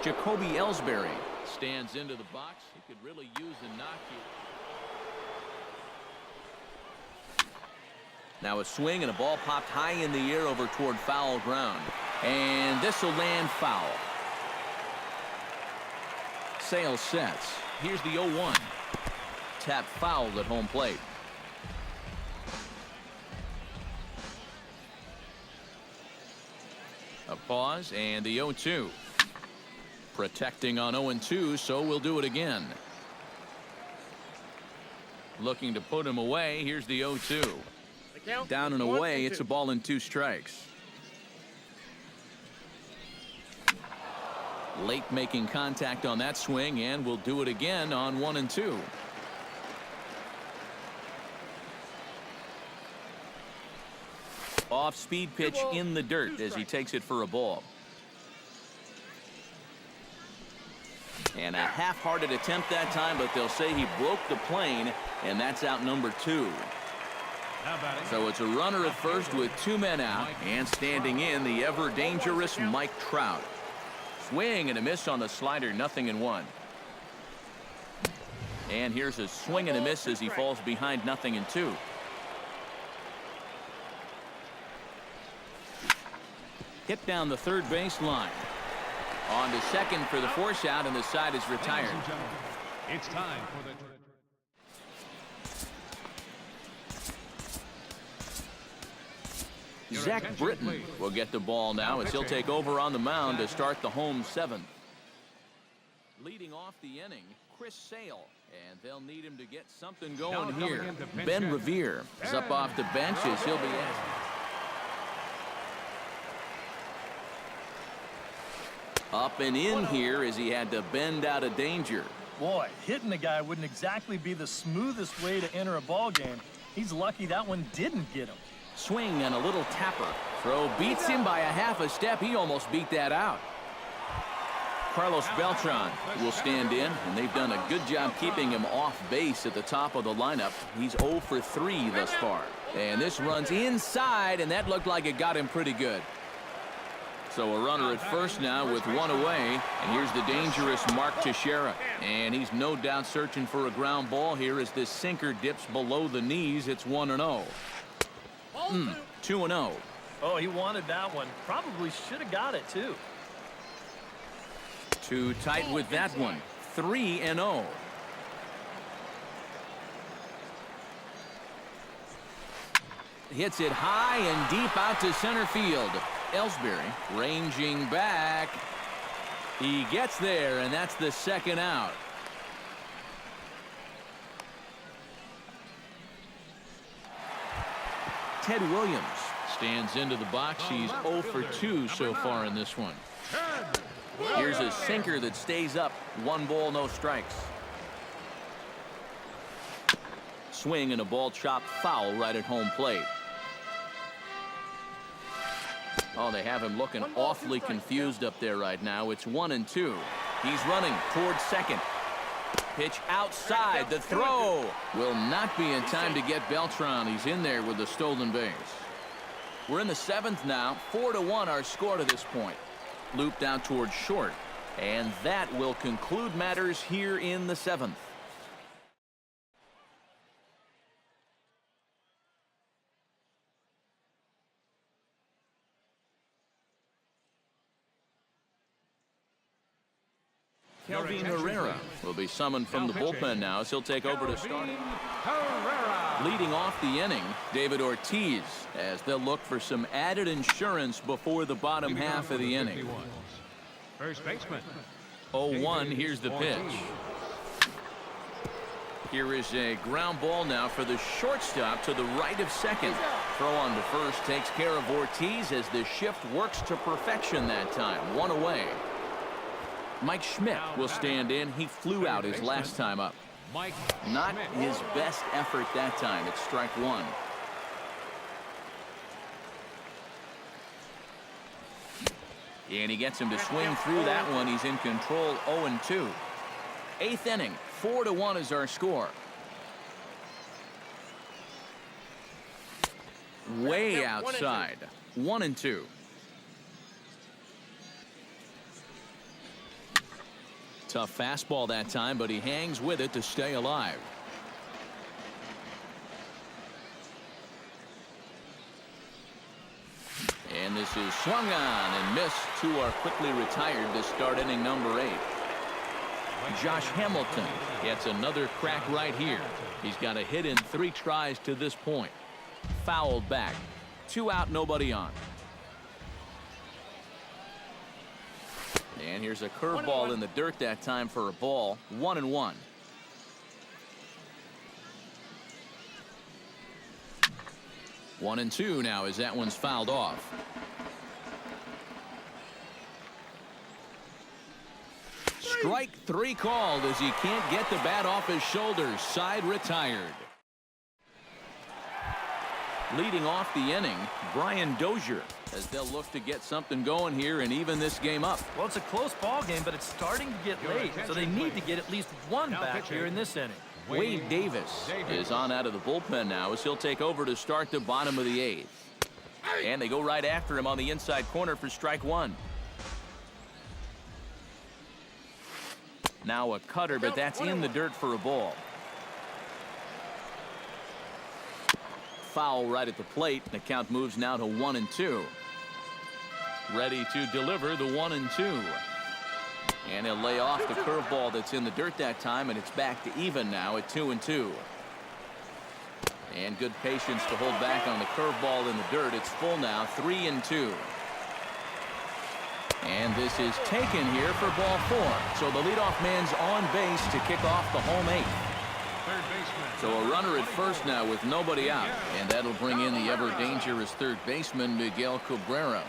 Jacoby Ellsbury stands into the box. He could really use a knock here. Now a swing and a ball popped high in the air over toward foul ground. And this will land foul. Sale sets. Here's the 0-1. Tap fouled at home plate. A pause and the 0-2. Protecting on 0-2, so we'll do it again. Looking to put him away. Here's the 0-2. Down and away. It's a ball and 2 strikes. Late making contact on that swing, and we'll do it again on 1-2. Off-speed pitch in the dirt as he takes it for a ball. And a half-hearted attempt that time, but they'll say he broke the plane, and that's out number 2. So it's a runner at first with 2 men out, and standing in the ever-dangerous Mike Trout. Swing and a miss on the slider, 0-1. And here's a swing and a miss as he falls behind 0-2. Hit down the third base line. On to second for the force out, and the side is retired. It's time for the Zach Britton will get the ball now as he'll take over on the mound to start the home 7th. Leading off the inning, Chris Sale, and they'll need him to get something going here. Ben Revere is up off the bench as he'll be asked. Up and in here as he had to bend out of danger. Boy, hitting the guy wouldn't exactly be the smoothest way to enter a ball game. He's lucky that one didn't get him. Swing and a little tapper. Throw beats him by a half a step. He almost beat that out. Carlos Beltran will stand in, and they've done a good job keeping him off base at the top of the lineup. He's 0 for 3 thus far. And this runs inside, and that looked like it got him pretty good. So a runner at first now with 1 away. And here's the dangerous Mark Teixeira. And he's no doubt searching for a ground ball here as this sinker dips below the knees. It's 1-0. 2-0. Oh, he wanted that one. Probably should have got it, too. Too tight with that one. 3-0. Hits it high and deep out to center field. Ellsbury ranging back. He gets there, and that's the second out. Ted Williams stands into the box. He's 0 for 2 so far in this one. Here's a sinker that stays up. 1 ball, no strikes. Swing and a ball chopped foul right at home plate. Oh, they have him looking awfully confused up there right now. It's 1-2. He's running towards second. Pitch outside. The throw will not be in time to get Beltran. He's in there with the stolen base. We're in the 7th now. 4-1 our score to this point. Looped out towards short. And that will conclude matters here in the 7th. Kelvin Herrera will be summoned from the bullpen now as he'll take over to start. Leading off the inning, David Ortiz, as they'll look for some added insurance before the bottom half of the inning. First baseman. 0-1, here's the pitch. Here is a ground ball now for the shortstop to the right of second. Throw on to first takes care of Ortiz as the shift works to perfection that time. 1 away. Mike Schmidt will stand in. He flew out his last time up. Not his best effort that time. It's strike 1. And he gets him to swing through that one. He's in control. 0-2. 8th inning. 4-1 is our score. Way outside. 1-2. Tough fastball that time, but he hangs with it to stay alive. And this is swung on and missed. Two are quickly retired to start inning number 8. Josh Hamilton gets another crack right here. He's got a hit in 3 tries to this point. Fouled back. 2 out, nobody on. And here's a curveball in the dirt that time for a ball. 1-1. One and two now as that one's fouled off. Strike 3 called as he can't get the bat off his shoulders. Side retired. Leading off the inning, Brian Dozier, as they'll look to get something going here and even this game up. Well, it's a close ball game, but it's starting to get late, so they need to get at least one back here in this inning. Wade Davis is on out of the bullpen now as he'll take over to start the bottom of the 8th. And they go right after him on the inside corner for strike 1. Now a cutter, but that's in the dirt for a ball. Foul right at the plate. The count moves now to 1-2. Ready to deliver the 1-2. And he'll lay off the curveball that's in the dirt that time, and it's back to even now at 2-2. And good patience to hold back on the curveball in the dirt. It's full now, 3-2. And this is taken here for ball 4. So the leadoff man's on base to kick off the home 8th. So a runner at first now with nobody out, and that'll bring in the ever dangerous third baseman Miguel Cabrera.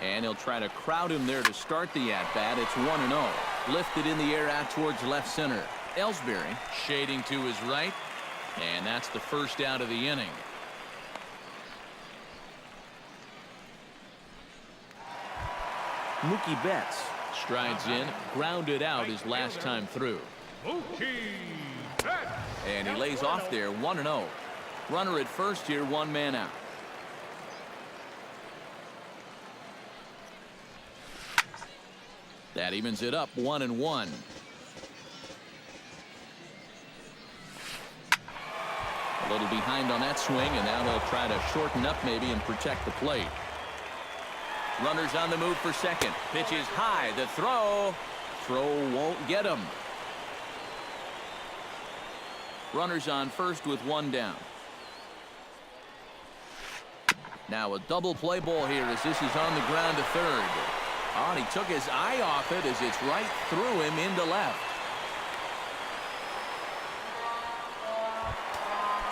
And he'll try to crowd him there to start the at-bat. It's 1-0. Lifted in the air out towards left center. Ellsbury shading to his right, and that's the first out of the inning. Mookie Betts strides in, grounded out his last time through. And he lays off there, 1-0. Runner at first here, 1 man out. That evens it up, 1-1. A little behind on that swing, and now they'll try to shorten up maybe and protect the plate. Runners on the move for second. Pitch is high. The throw. Throw won't get him. Runners on first with 1 down. Now a double play ball here as this is on the ground to third. Oh, and he took his eye off it as it's right through him into left.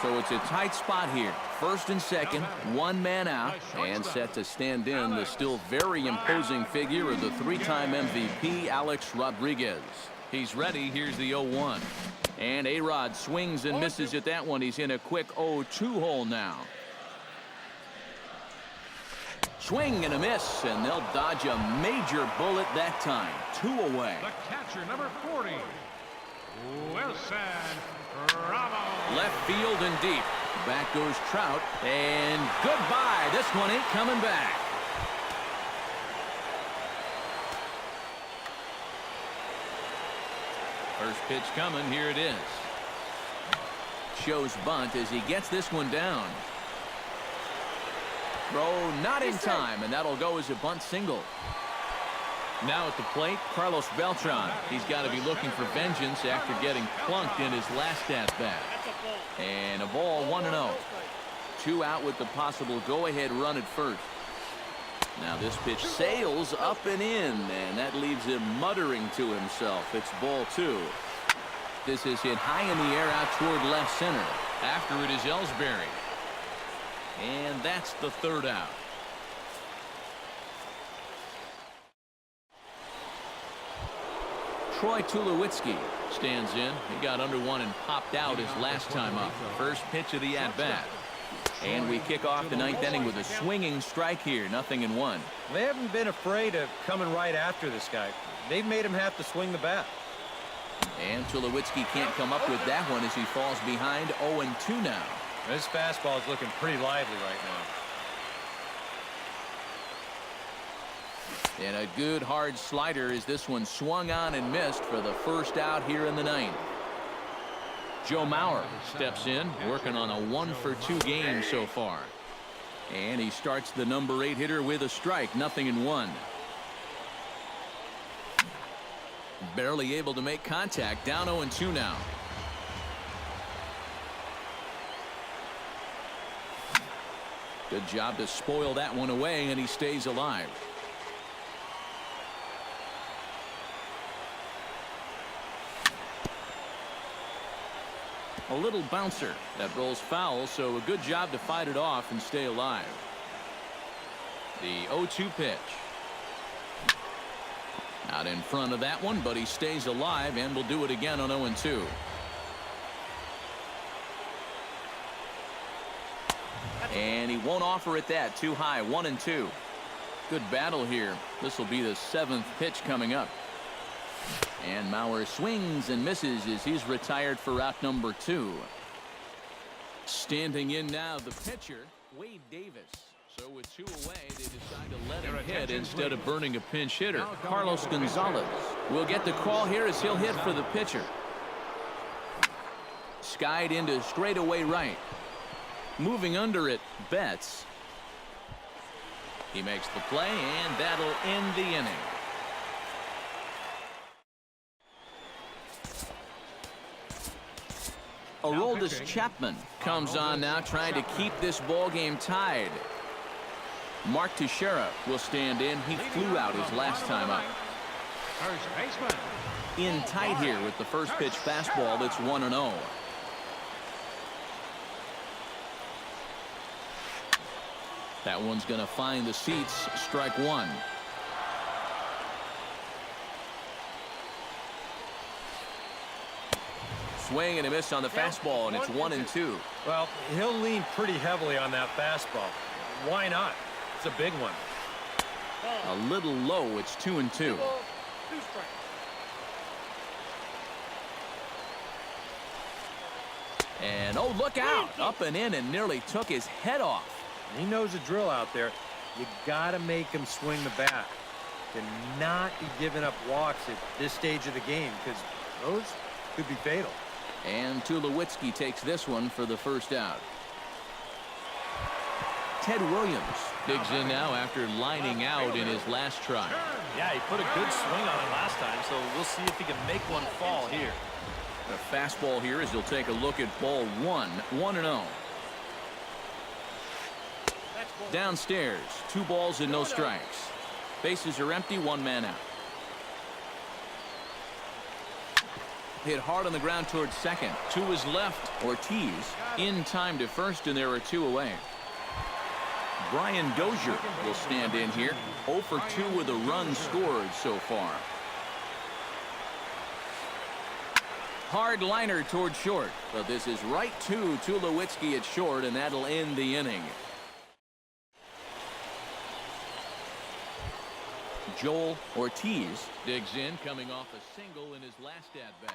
So it's a tight spot here. First and second, 1 man out, and set to stand in the still very imposing figure of the 3-time MVP, Alex Rodriguez. He's ready. Here's the 0-1. And A-Rod swings and misses at that one. He's in a quick 0-2 hole now. Swing and a miss, and they'll dodge a major bullet that time. 2 away. The catcher, number 40, Wilson Ramos. Left field and deep. Back goes Trout, and goodbye. This one ain't coming back. First pitch coming. Here it is. Shows bunt as he gets this one down. Throw not in time, and that'll go as a bunt single. Now at the plate, Carlos Beltran. He's got to be looking for vengeance after getting plunked in his last at-bat. And a ball, 1-0. 2 out with the possible go-ahead run at first. Now this pitch sails up and in, and that leaves him muttering to himself. It's ball 2. This is hit high in the air out toward left center. After it is Ellsbury. And that's the 3rd out. Troy Tulowitzki stands in. He got under one and popped out his last time up. First pitch of the at-bat. And we kick off the 9th inning with a swinging strike here. 0-1. They haven't been afraid of coming right after this guy. They've made him have to swing the bat. And Tulowitzki can't come up with that one as he falls behind 0-2 now. This fastball is looking pretty lively right And a good hard slider as this one swung on and missed for the first out here in the ninth. Joe Mauer steps in, working on a 1-for-2 game so far. And he starts the number 8 hitter with a strike, 0-1. Barely able to make contact, down 0-2 now. Good job to spoil that one away, and he stays alive. A little bouncer that rolls foul, so a good job to fight it off and stay alive. The 0-2 pitch. Out in front of that one, but he stays alive and will do it again on 0-2. And he won't offer it that. Too high. 1-2. Good battle here. This will be the 7th pitch coming up. And Mauer swings and misses as he's retired for out number 2. Standing in now, the pitcher, Wade Davis. So with 2 away, they decide to let him hit instead of burning a pinch hitter. Carlos Gonzalez will get the call here as he'll hit for the pitcher. Skied into straightaway right. Moving under it, Betts. He makes the play, and that'll end the inning. Aroldis Chapman comes on now, trying to keep this ball game tied. Mark Teixeira will stand in. He flew out his last time up. First baseman. In tight here with the first pitch fastball that's 1-0. That one's going to find the seats. Strike 1. Swing and a miss on the fastball, and it's 1-2. Well, he'll lean pretty heavily on that fastball. Why not? It's a big one. A little low. It's 2-2. And oh, look out! Up and in, and nearly took his head off. He knows the drill out there. You got to make him swing the bat. Cannot be giving up walks at this stage of the game, because those could be fatal. And Tulowitzki takes this one for the first out. Ted Williams digs in now after lining out in his last try. Yeah, he put a good swing on it last time, so we'll see if he can make one fall here. The fastball here as he'll take a look at ball 1, 1-0. Downstairs, 2 balls and no strikes. Bases are empty, 1 man out. Hit hard on the ground towards second. 2 is left. Ortiz in time to first, and there are 2 away. Brian Dozier will stand in here. 0 for 2 with a run scored so far. Hard liner toward short, but this is right to Tulowitzki at short, and that'll end the inning. Joel Ortiz digs in, coming off a single in his last at-bat.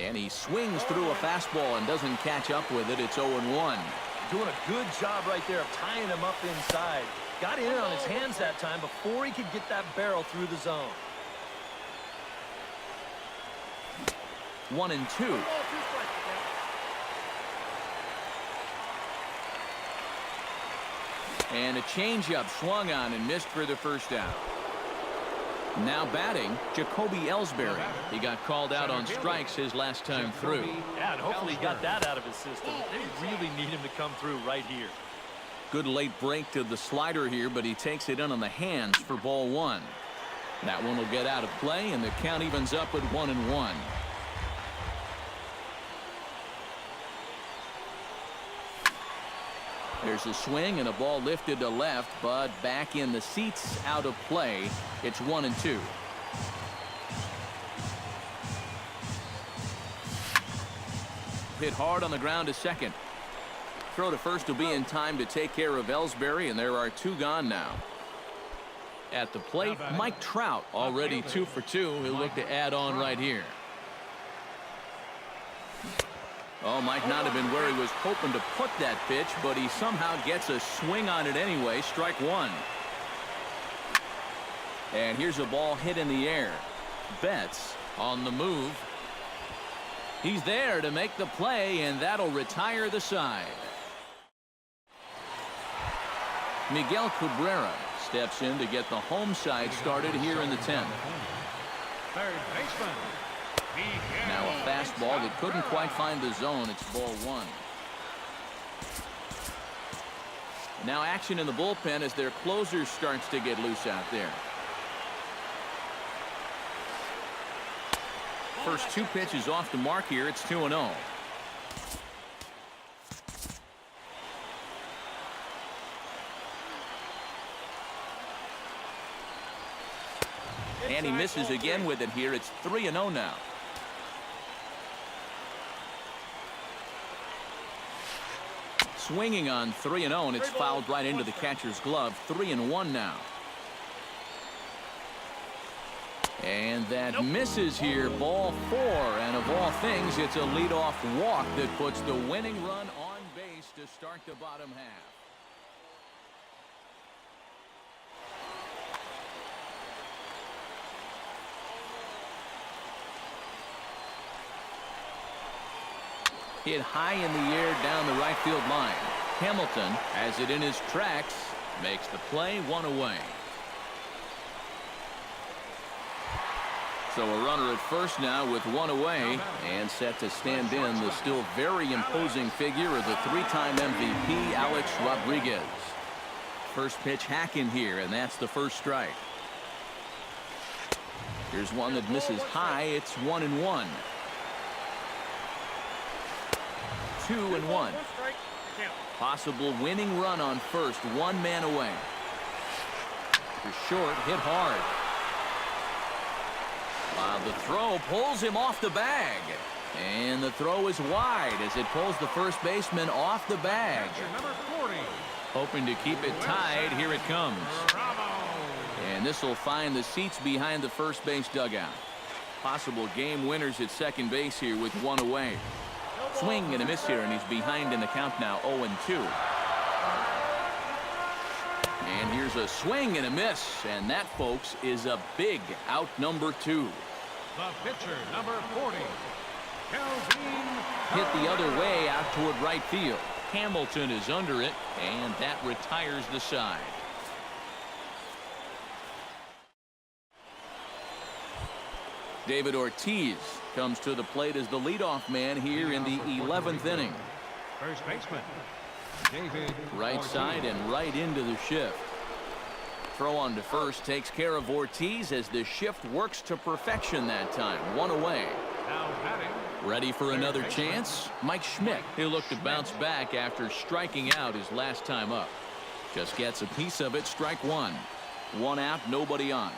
And he swings through a fastball and doesn't catch up with it. It's 0-1. Doing a good job right there of tying him up inside. Got in on his hands that time before he could get that barrel through the zone. 1-2. And a changeup swung on and missed for the first out. Now batting, Jacoby Ellsbury. He got called out on strikes his last time through. Yeah, and hopefully he got that out of his system. They really need him to come through right here. Good late break to the slider here, but he takes it in on the hands for ball 1. That one will get out of play, and the count evens up at 1-1. There's a swing and a ball lifted to left, but back in the seats, out of play. It's 1-2. Hit hard on the ground to second. Throw to first will be in time to take care of Ellsbury, and there are 2 gone now. At the plate, Mike Trout, already 2 for 2. He'll look to add on right here. Oh, might not have been where he was hoping to put that pitch, but he somehow gets a swing on it anyway. Strike one. And here's a ball hit in the air. Betts on the move. He's there to make the play, and that'll retire the side. Miguel Cabrera steps in to get the home side started here in the 10th. Third baseman. Now a fastball that couldn't quite find the zone. It's ball one. Now action in the bullpen as their closer starts to get loose out there. First two pitches off the mark here. It's 2-0. And he misses again with it here. It's 3-0 now. Swinging on 3-0, and it's fouled right into the catcher's glove. 3-1 now. And that misses here. Ball four. And of all things, it's a leadoff walk that puts the winning run on base to start the bottom half. Hit high in the air down the right field line. Hamilton has it in his tracks. Makes the play, one away. So a runner at first now with one away, and set to stand in the still very imposing figure of the three-time MVP, Alex Rodriguez. First pitch hacking here, and that's the first strike. Here's one that misses high. It's 1-1. 2-1. Possible winning run on first, one man away. To short, hit hard. While the throw pulls him off the bag. And the throw is wide as it pulls the first baseman off the bag. Number 40. Hoping to keep it tied. Here it comes. And this will find the seats behind the first base dugout. Possible game winners at second base here with one away. Swing and a miss here, and he's behind in the count now, 0-2. And here's a swing and a miss, and that, folks, is a big out number 2. The pitcher, number 40. Hit the other way out toward right field. Hamilton is under it, and that retires the side. David Ortiz comes to the plate as the leadoff man here in the 11th inning. First baseman, David Right Ortiz. side and right into the shift. Throw on to first takes care of Ortiz as the shift works to perfection that time. One away. Now batting. Ready for another chance? Mike Schmidt. He'll look to bounce back after striking out his last time up. Just gets a piece of it. Strike one. One out, nobody on.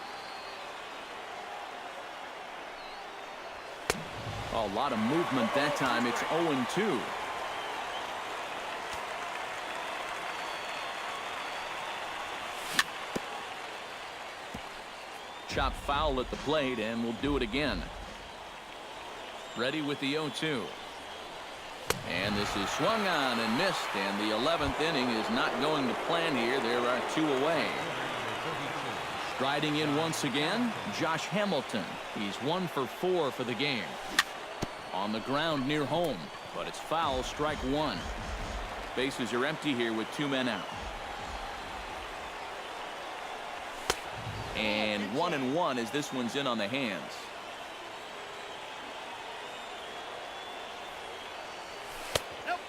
A lot of movement that time. It's 0-2. Chop foul at the plate, and we'll do it again. Ready with the 0-2. And this is swung on and missed, and the 11th inning is not going to plan here. There are two away. Striding in once again, Josh Hamilton. He's 1 for 4 for the game. On the ground near home, but it's foul. Strike one. Bases are empty here with 2 men out. And 1-1 as this one's in on the hands.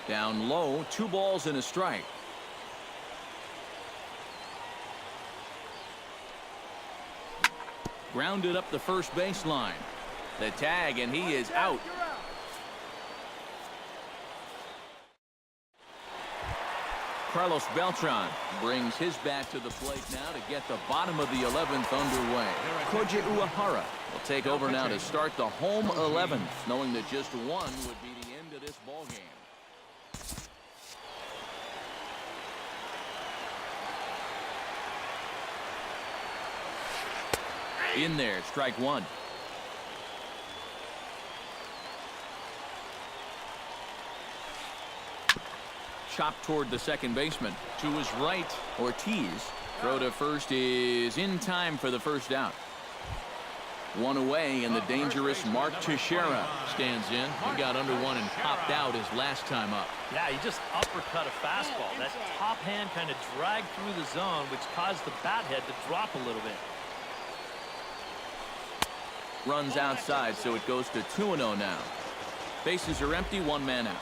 Down low, 2 balls and a strike. Grounded up the first baseline. The tag, and he is out. Carlos Beltran brings his bat to the plate now to get the bottom of the 11th underway. Koji Uehara will take over now to start the home 11th, knowing that just one would be the end of this ballgame. In there, strike one. chopped toward the second baseman. To his right, Ortiz. Throw to first is in time for the first out. One away, and the dangerous Mark Teixeira stands in. He got under one and popped out his last time up. Yeah, he just uppercut a fastball. That top hand kind of dragged through the zone, which caused the bat head to drop a little bit. Runs outside, so it goes to 2-0 now. Bases are empty, one man out.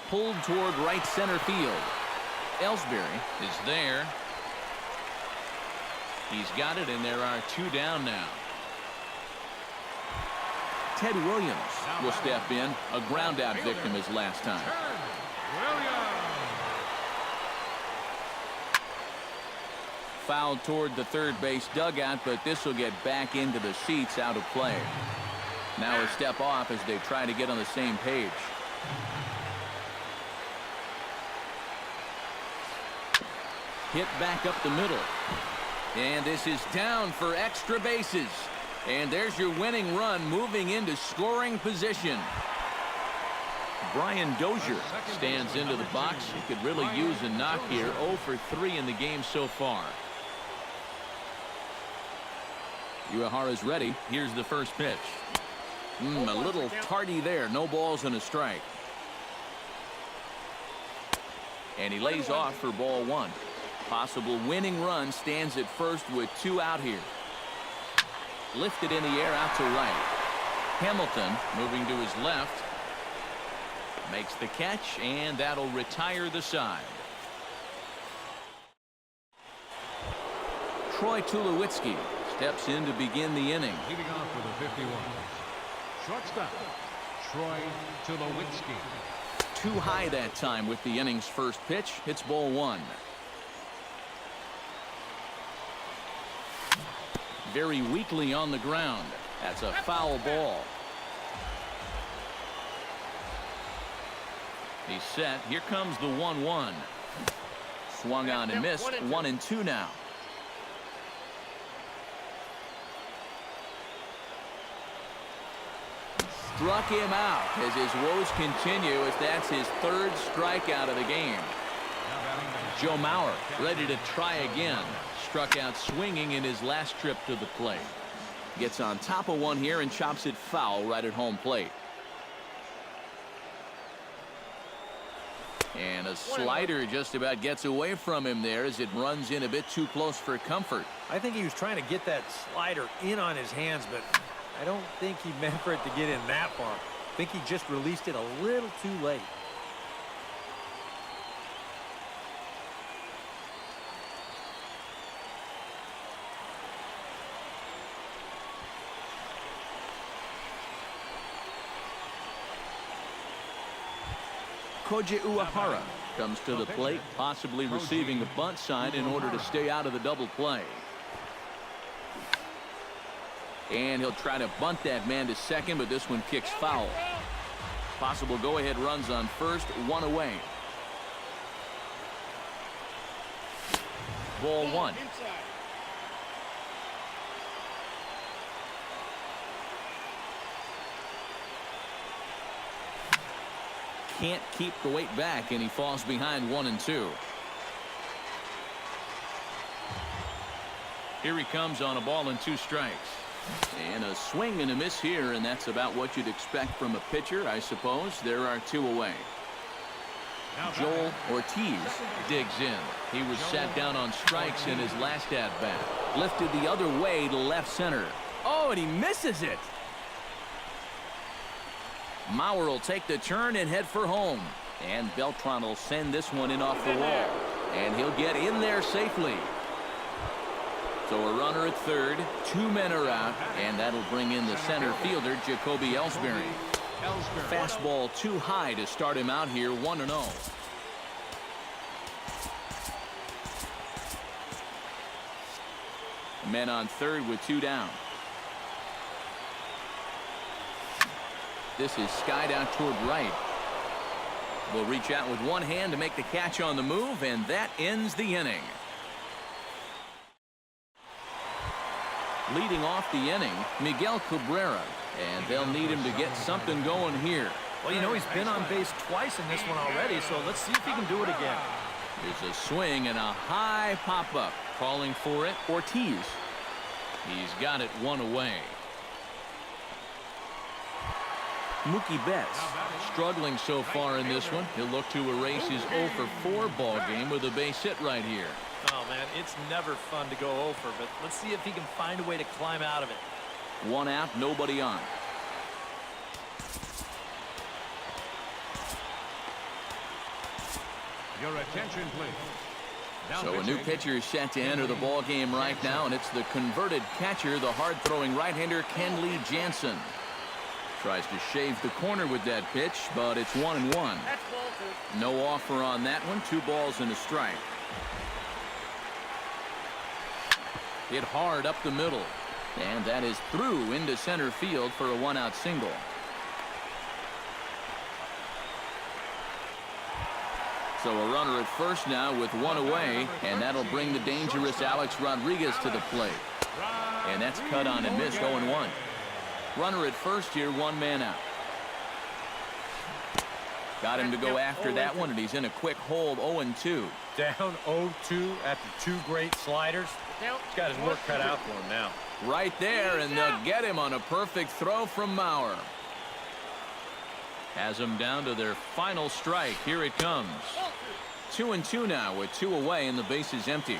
Pulled toward right center field. Ellsbury is there. He's got it, and there are two down now. Ted Williams will step in. A ground out victim his last time. Fouled toward the third base dugout, but this will get back into the seats, out of play. Now a step off as they try to get on the same page. Hit back up the middle. And this is down for extra bases. And there's your winning run, moving into scoring position. Brian Dozier stands into the box. He could really use a knock here. 0 for 3 in the game so far. Uehara's ready. Here's the first pitch. A little tardy there. No balls and a strike. And he lays off for ball one. Possible winning run stands at first with two out here. Lifted in the air out to right. Hamilton moving to his left. Makes the catch, and that'll retire the side. Troy Tulowitzki steps in to begin the inning. Leading off with a 51. Shortstop, Troy Tulowitzki. Too high that time with the inning's first pitch. It's ball one. Very weakly on the ground. That's a foul ball. He's set. Here comes the 1-1. Swung on and missed. 1-2 now. Struck him out as his woes continue, as that's his third strikeout of the game. Joe Mauer ready to try again. Struck out swinging in his last trip to the plate. Gets on top of one here and chops it foul right at home plate. And a slider just about gets away from him there as it runs in a bit too close for comfort. I think he was trying to get that slider in on his hands, but I don't think he meant for it to get in that far. I think he just released it a little too late. Koji Uehara comes to the plate, possibly receiving a bunt sign in order to stay out of the double play. And he'll try to bunt that man to second, but this one kicks foul. Possible go-ahead runs on first, one away. Ball one. Can't keep the weight back, and he falls behind 1-2. Here he comes on a ball and two strikes. And a swing and a miss here, and that's about what you'd expect from a pitcher, I suppose. There are two away. Joel Ortiz digs in. He was sat down on strikes in his last at-bat. Lifted the other way to left center. Oh, and he misses it. Mauer will take the turn and head for home. And Beltran will send this one in off the wall. And he'll get in there safely. So a runner at third, two men are out, and that'll bring in the center fielder, Jacoby Ellsbury. Fastball too high to start him out here, 1-0. Men on third with two down. This is skied out toward right. Will reach out with one hand to make the catch on the move, and that ends the inning. Leading off the inning, Miguel Cabrera, and they'll need him to get something going here. Well, you know, he's been on base twice in this one already, so let's see if he can do it again. There's a swing and a high pop-up. Calling for it, Ortiz. He's got it one away. Mookie Betts struggling so far in this one. He'll look to erase his 0 for 4 ball game with a base hit right here. Oh, man, it's never fun to go over, but let's see if he can find a way to climb out of it. 1 out, nobody on. Your attention, please. Now So a new pitcher is set to enter the ball game right now, and it's the converted catcher, the hard-throwing right-hander Kenley Jansen. Tries to shave the corner with that pitch, but it's 1-1. No offer on that one. 2 balls and a strike. Hit hard up the middle, and that is through into center field for a 1-out single. So a runner at first now with 1 away, and that'll bring the dangerous Alex Rodriguez to the plate. And that's cut on and missed. 0-1. Runner at first here, 1 man out. Got him to go after that one, and he's in a quick hold. 0-2. Down 0-2 after 2 great sliders. He's got his work cut out for him now. Right there, and they'll get him on a perfect throw from Mauer. Has them down to their final strike. Here it comes. 2-2 now with 2 away, and the base is empty.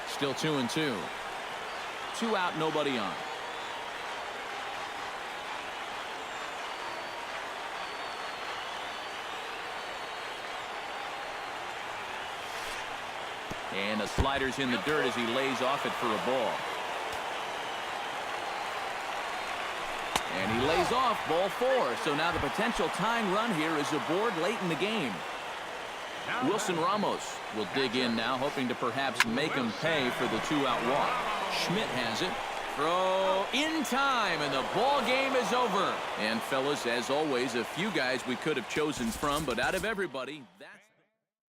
Still 2-2. 2 out, nobody on. And the slider's in the dirt as he lays off it for a ball. And he lays off ball 4. So now the potential tying run here is aboard late in the game. Wilson Ramos will dig in now, hoping to perhaps make him pay for the 2-out walk. Schmidt has it. Throw in time, and the ball game is over. And fellas, as always, a few guys we could have chosen from, but out of everybody, that's